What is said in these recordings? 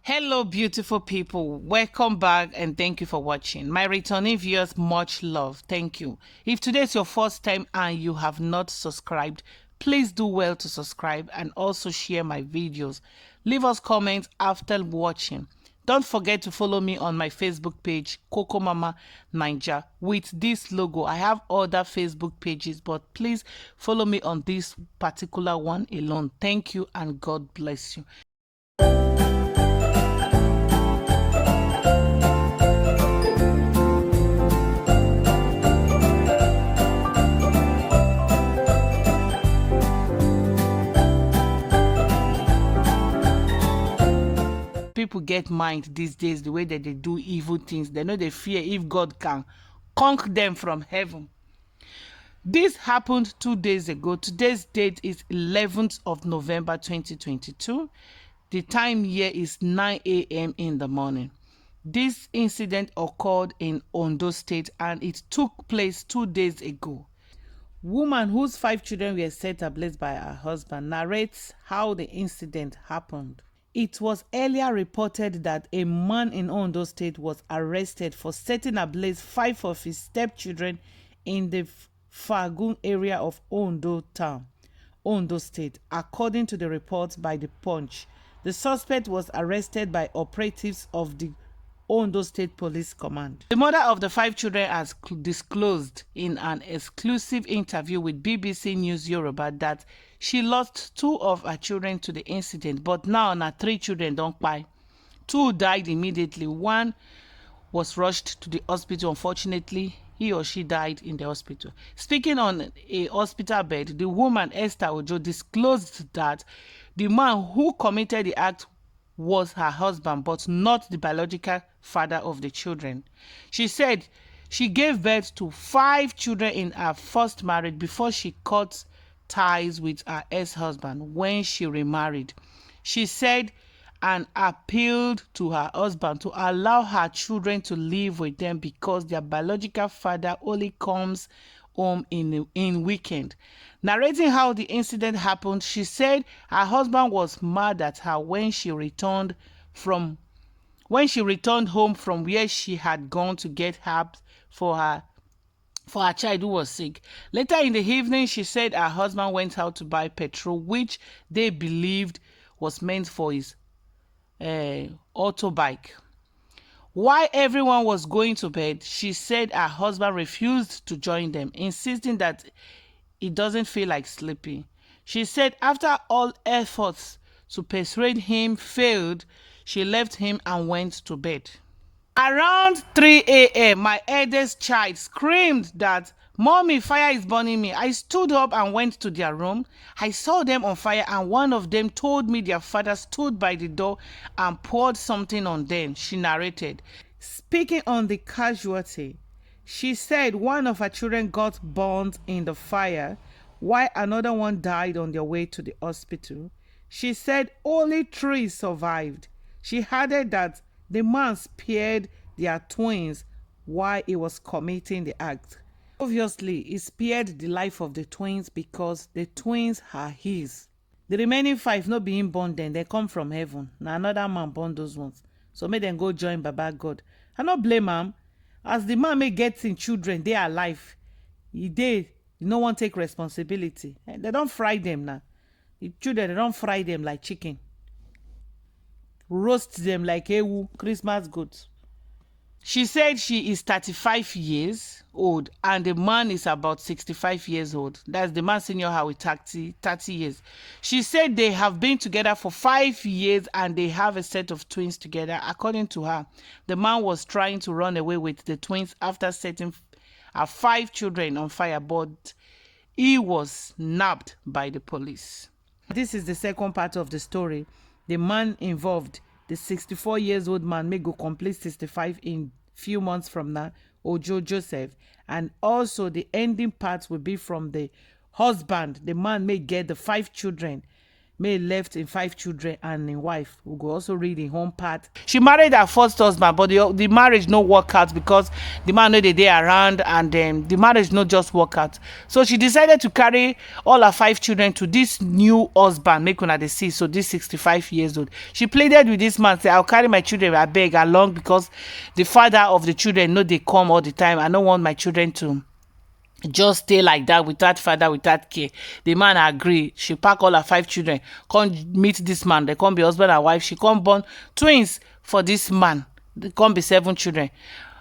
Hello beautiful people, welcome back and thank you for watching. My returning viewers, much love. Thank you. If today is your first time and you have not subscribed, please do well to subscribe and also share my videos. Leave us comments after watching. Don't forget to follow me on my Facebook page, Coco Mama Ninja, with this logo. I have other Facebook pages, but please follow me on this particular one alone. Thank you and God bless you. People get mind these days the way that they do evil things. They know they fear if God can conquer them from heaven. This happened 2 days ago. Today's date is 11th of November 2022. The time here is 9 a.m. in the morning. This incident occurred in Ondo State and it took place 2 days ago. Woman whose 5 children were set ablaze by her husband narrates how the incident happened. It was earlier reported that a man in Ondo State was arrested for setting ablaze 5 of his stepchildren in the Fagun area of Ondo Town, Ondo State. According to the report by the Punch, the suspect was arrested by operatives of the Ondo State Police Command. The mother of the 5 children has disclosed in an exclusive interview with BBC News Yoruba that she lost 2 of her children to the incident, but now her 3 children don't buy. 2 died immediately. 1 was rushed to the hospital. Unfortunately, he or she died in the hospital. Speaking on a hospital bed, the woman Esther Ojo disclosed that the man who committed the act was her husband, but not the biological father of the children. She said she gave birth to 5 children in her first marriage before she cut ties with her ex-husband when she remarried. She said and appealed to her husband to allow her children to live with them because their biological father only comes home in weekend. Narrating how the incident happened, she said her husband was mad at her when she returned home from where she had gone to get herbs for her child who was sick. Later in the evening, she said her husband went out to buy petrol, which they believed was meant for his auto bike. While everyone was going to bed, she said her husband refused to join them, insisting that he doesn't feel like sleeping. She said after all efforts to persuade him failed, she left him and went to bed. Around 3 a.m., my eldest child screamed that, "Mommy, fire is burning me." I stood up and went to their room. I saw them on fire and one of them told me their father stood by the door and poured something on them, she narrated. Speaking on the casualty, she said one of her children got burned in the fire while another one died on their way to the hospital. She said only 3 survived. She added that the man spared their twins while he was committing the act. Obviously, he spared the life of the twins because the twins are his. The remaining 5 not being born then, they come from heaven. Now another man born those ones. So make them go join Baba God. I not blame him. As the man may get in children, they are alive. No one take responsibility. They don't fry them now. The children, they don't fry them like chicken. Roast them like ewu, Christmas goods. She said she is 35 years old and the man is about 65 years old. That's the man senior her with 30 years. She said they have been together for 5 years and they have a set of twins together. According to her, the man was trying to run away with the twins after setting her 5 children on fire, but he was nabbed by the police. This is the second part of the story. The man involved, the 64 years old man, may go complete 65 in few months from now, Ojo Joseph. And also the ending part will be from the husband. The man may get the 5 children. May left in 5 children and a wife. We go also read in home part. She married her first husband, but the marriage no work out because the man no dey around, and the marriage no just work out. So she decided to carry all her 5 children to this new husband, make una dey see. So this 65 years old, she pleaded with this man, say, I'll carry my children, I beg, along, because the father of the children no dey come all the time. I don't want my children to just stay like that without father, without care. The man agree. She pack all her 5 children, come meet this man. They come be husband and wife. She come born twins for this man. They come be 7 children.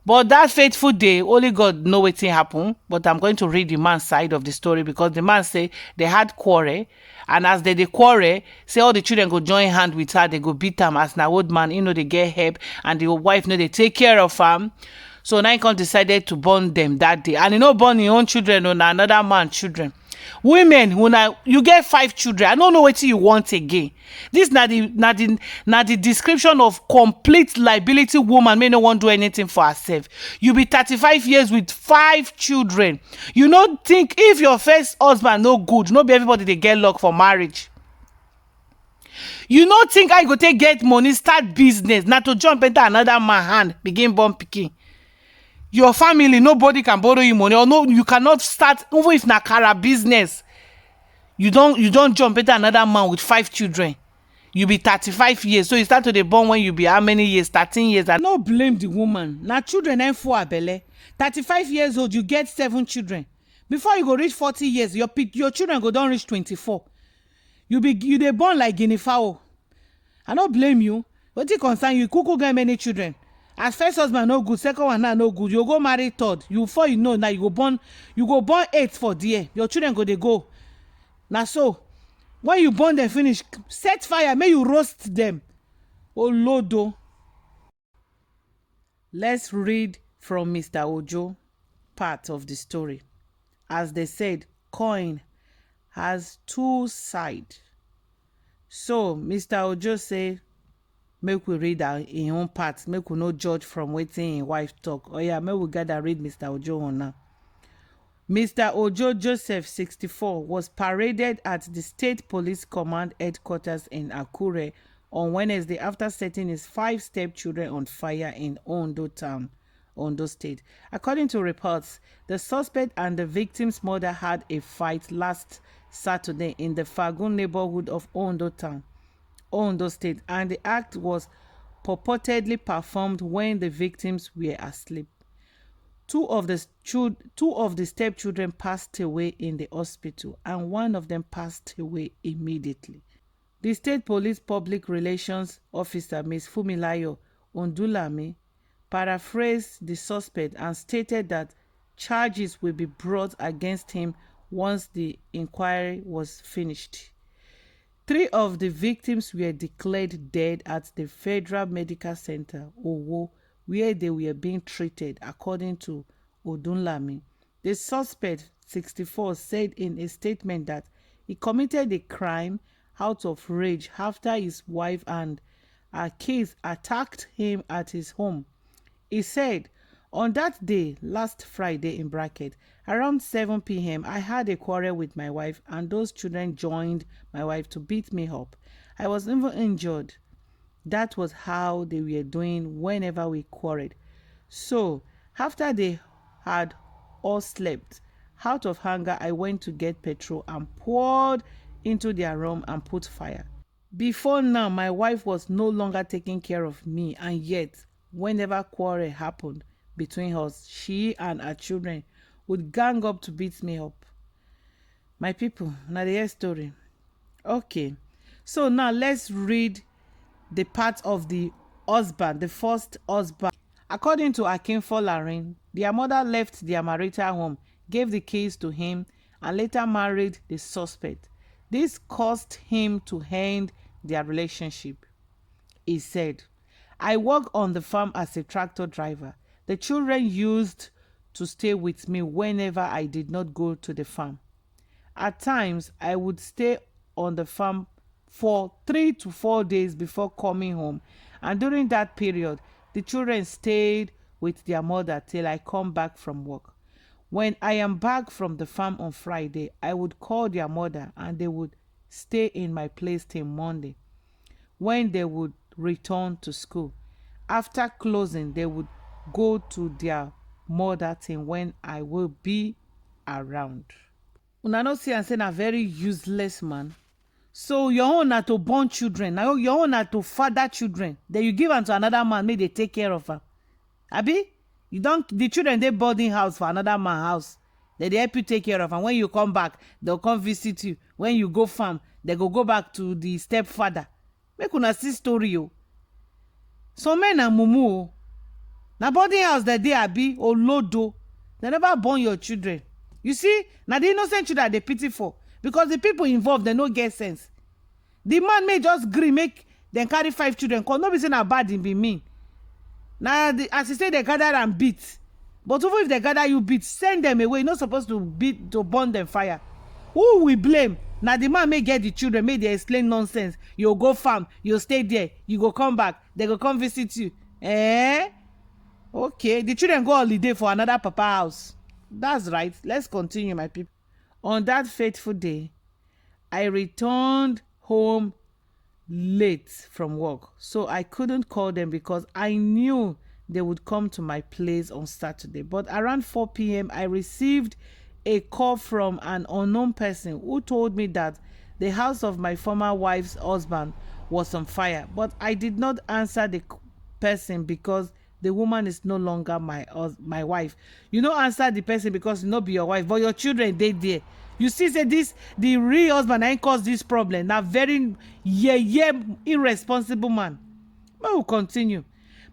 But that fateful day, only God know wetin happen. But I'm going to read the man's side of the story, because the man say they had quarrel, and as they quarrel, say all the children go join hand with her. They go beat am as na old man. They get help, and the wife they take care of him. So Nikon decided to born them that day. And born his own children on another man's children. Women, when you get 5 children, I don't know what you want again. This na the description of complete liability woman may no want do anything for herself. You be 35 years with 5 children. You don't think if your first husband no good, no be everybody they get luck for marriage. You don't think I go take get money, start business, not to jump into another man hand, begin born pikin. Your family, nobody can borrow you money, or no, you cannot start, even if na kara business. You don't jump into another man with 5 children. You be 35 years, so you start to dey born when you be how many years? 13 years. I no blame the woman. Na children ain't for her belle. 35 years old, you get 7 children. Before you go reach 40 years, your children go don reach 24. You dey born like guinea fowl. I no blame you. Wetin concern you? Kuku get many children. As first husband no good, second one now no good, you go marry third. Before you know, now you go born 8 for there. Your children go, they go. Now so when you born them finish, set fire, may you roast them. Oh Lodo. Let's read from Mr. Ojo part of the story. As they said, coin has 2 sides. So Mr. Ojo say, make we read our in own part, make we no judge from waiting in wife talk. Oh yeah, make we gather read Mr. Ojo on now. Mr. Ojo Joseph, 64, was paraded at the State Police Command headquarters in Akure on Wednesday after setting his 5 stepchildren on fire in Ondo town, Ondo State. According to reports, the suspect and the victim's mother had a fight last Saturday in the Fagun neighborhood of Ondo town, Ondo State, and the act was purportedly performed when the victims were asleep. Two of the stepchildren passed away in the hospital, and one of them passed away immediately. The State Police Public Relations Officer, Ms. Fumilayo Ondulami, paraphrased the suspect and stated that charges will be brought against him once the inquiry was finished. 3 of the victims were declared dead at the Federal Medical Center, Owo, where they were being treated, according to Odunlami. The suspect, 64, said in a statement that he committed the crime out of rage after his wife and her kids attacked him at his home. He said, on that day, last Friday in bracket, around 7 p.m., I had a quarrel with my wife, and those children joined my wife to beat me up. I was even injured. That was how they were doing whenever we quarreled. So, after they had all slept, out of hunger, I went to get petrol and poured into their room and put fire. Before now, my wife was no longer taking care of me, and yet, whenever quarrel happened between us, she and her children would gang up to beat me up. My people, now the story. Okay, so now let's read the part of the husband, the first husband. According to Akin Folarin, their mother left their marital home, gave the keys to him, and later married the suspect. This caused him to end their relationship. He said, I work on the farm as a tractor driver. The children used to stay with me whenever I did not go to the farm. At times, I would stay on the farm for 3 to 4 days before coming home, and during that period, the children stayed with their mother till I come back from work. When I am back from the farm on Friday, I would call their mother and they would stay in my place till Monday, when they would return to school. After closing, they would go to their mother thing when I will be around. Una no see and say na very useless man. So your own na to born children, now your own na to father children. Then you give am to another man, make they take care of her. Abi, you don't. The children they boarding house for another man house. They help you take care of, and when you come back, they'll come visit you. When you go farm, they go back to the stepfather. Make una see story yo. Some men na mumu. Na boarding house that they abi olodo. They never born your children. You see, now the innocent children they pity for, because the people involved they no get sense. The man may just gree make them carry 5 children. Cause nobody say na bad him be mean. Now as you say they gather and beat, but even if they gather you beat, send them away. You're not supposed to beat to burn them fire. Who we blame? Now the man may get the children, may they explain nonsense. You go farm, you stay there, you go come back, they go come visit you. Okay, the children go holiday for another papa house. That's right. Let's continue, my people. On that fateful day, I returned home late from work, so I couldn't call them because I knew they would come to my place on Saturday. But around 4 p.m., I received a call from an unknown person who told me that the house of my former wife's husband was on fire. But I did not answer the person because the woman is no longer my wife. You don't answer the person because you not be your wife, but your children they there. You see, say this the real husband ain't cause this problem. Now very irresponsible man. But we'll continue.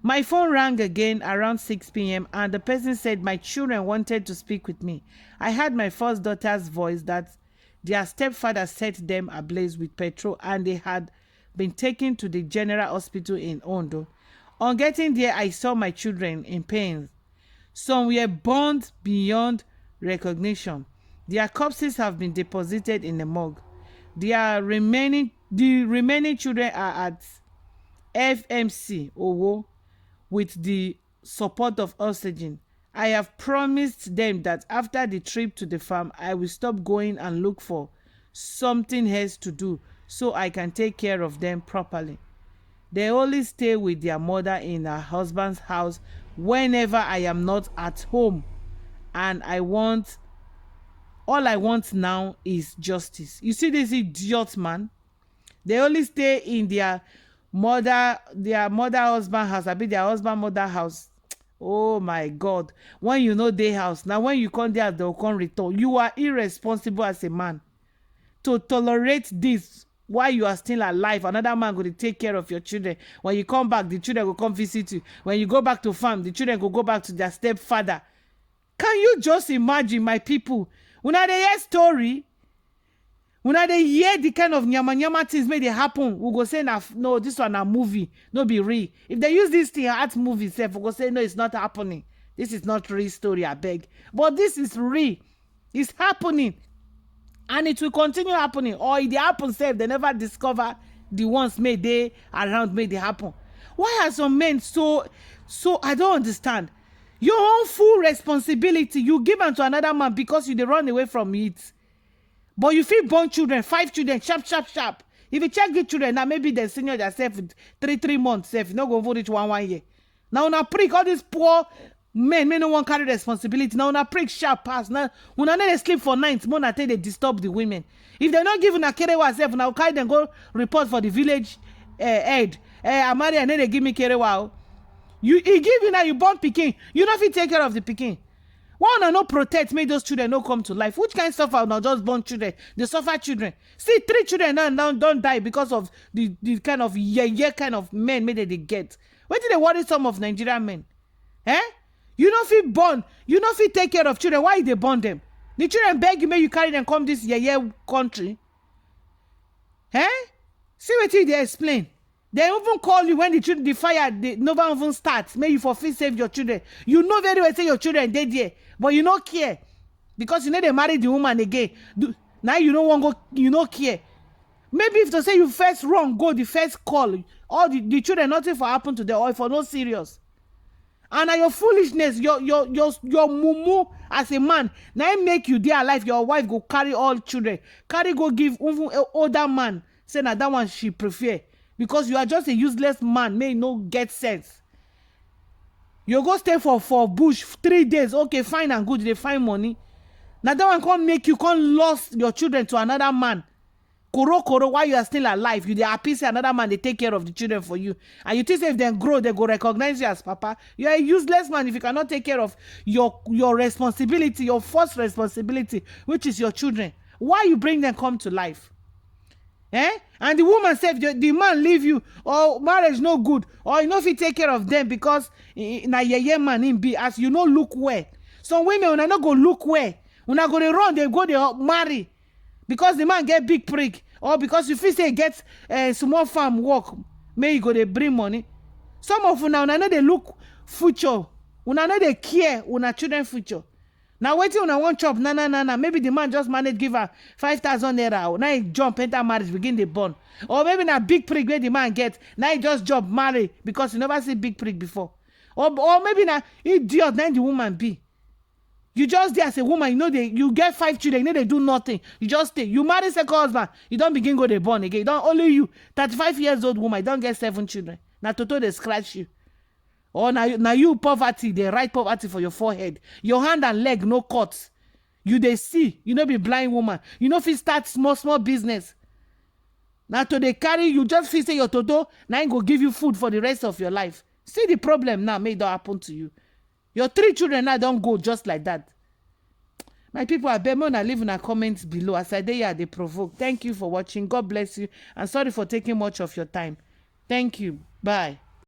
My phone rang again around 6 p.m. and the person said my children wanted to speak with me. I heard my first daughter's voice that their stepfather set them ablaze with petrol and they had been taken to the general hospital in Ondo. On getting there, I saw my children in pain. Some were burned beyond recognition. Their corpses have been deposited in the morgue. The remaining children are at FMC Owo with the support of oxygen. I have promised them that after the trip to the farm, I will stop going and look for something else to do so I can take care of them properly. They only stay with their mother in her husband's house whenever I am not at home. And all I want now is justice. You see this idiot man? They only stay in their mother husband house. I be their husband mother house. Oh my God. When you know their house, now when you come there, they'll come return. You are irresponsible as a man to tolerate this. While you are still alive, another man going to take care of your children. When you come back, the children will come visit you. When you go back to farm, the children will go back to their stepfather. Can you just imagine, my people? When they hear story, when they hear the kind of nyama things may they happen, we go say, no, this one a movie, no be real. If they use this thing art movie, we go say, no, it's not happening. This is not real story, I beg. But this is real. It's happening. And it will continue happening. Or if they happen, say they never discover the ones made they around made they happen. Why are some men so I don't understand. Your own full responsibility, you give them to another man because you they run away from it. But you feel born children, 5 children, sharp. If you check the children, now maybe they senior themselves with 3 months, safe, not going to reach 1 year. Now una prick all these poor men no one carry responsibility. Now una prick sharp pass. Now una need to sleep for nights. More na they disturb the women. If they're not giving a kerewa self, now carry them go report for the village head. Amari and then they give me kerewa. You give you now you born pikin. You know if you take care of the pikin. Why una no protect, make those children no come to life? Which kind of suffer now just born children? They suffer children. See 3 children now don't die because of the kind of kind of men maybe they get. Where did they worry some of Nigerian men? You know if you born, you know if you take care of children, why they born them? The children beg you, may you carry them come this country. See what they explain. They even call you when the fire they never even starts. May you for free save your children. You know very well say your children dead there, but you don't care because you know they marry the woman again. Now you don't want go. You don't care. Maybe if to say you first wrong, go the first call. All the children nothing for happen to them or for no serious. And your foolishness, your mumu as a man, now make you there alive. Your wife go carry all children, carry go give even older man. Say na that one she prefer, because you are just a useless man. May no get sense. You go stay for bush 3 days. Okay, fine and good. They find money. Now that one can't make you can't lose your children to another man. Koro while you are still alive, you dey happy say another man they take care of the children for you, and you think if they grow they go recognize you as papa. You are a useless man if you cannot take care of your responsibility, your first responsibility, which is your children. Why you bring them come to life? And the woman said the man leave you, or marriage no good, or you know if you take care of them because na yeye man him be, as you know look well. Some women una no go look well, una go dey run, they go they marry because the man get big prick, or because you feel say get small farm work, may you go dey bring money. Some of una know they look future, una know they care una children future. Now waiting una one chop, na. Maybe the man just managed give her 5,000 naira. Now he jump enter marriage, begin the bond. Or maybe na big prick where the man get. Now he just jump marry because you never see big prick before. Or maybe na idiot now the woman be. You just there as a woman, you know you get 5 children, you know they do nothing. You just stay. You marry second husband, you don't begin go the born again. You don't, only you, 35 years old woman, you don't get 7 children. Now Toto they scratch you. Or now you poverty, they write poverty for your forehead. Your hand and leg no cuts. You they see, you know be blind woman. You know if you start small business. Now to they carry you just feel say your Toto, now go give you food for the rest of your life. See the problem now may that happen to you. Your 3 children now don't go just like that. My people, I beg you to leave in a comments below. As I dey, they provoke. Thank you for watching. God bless you. And sorry for taking much of your time. Thank you. Bye.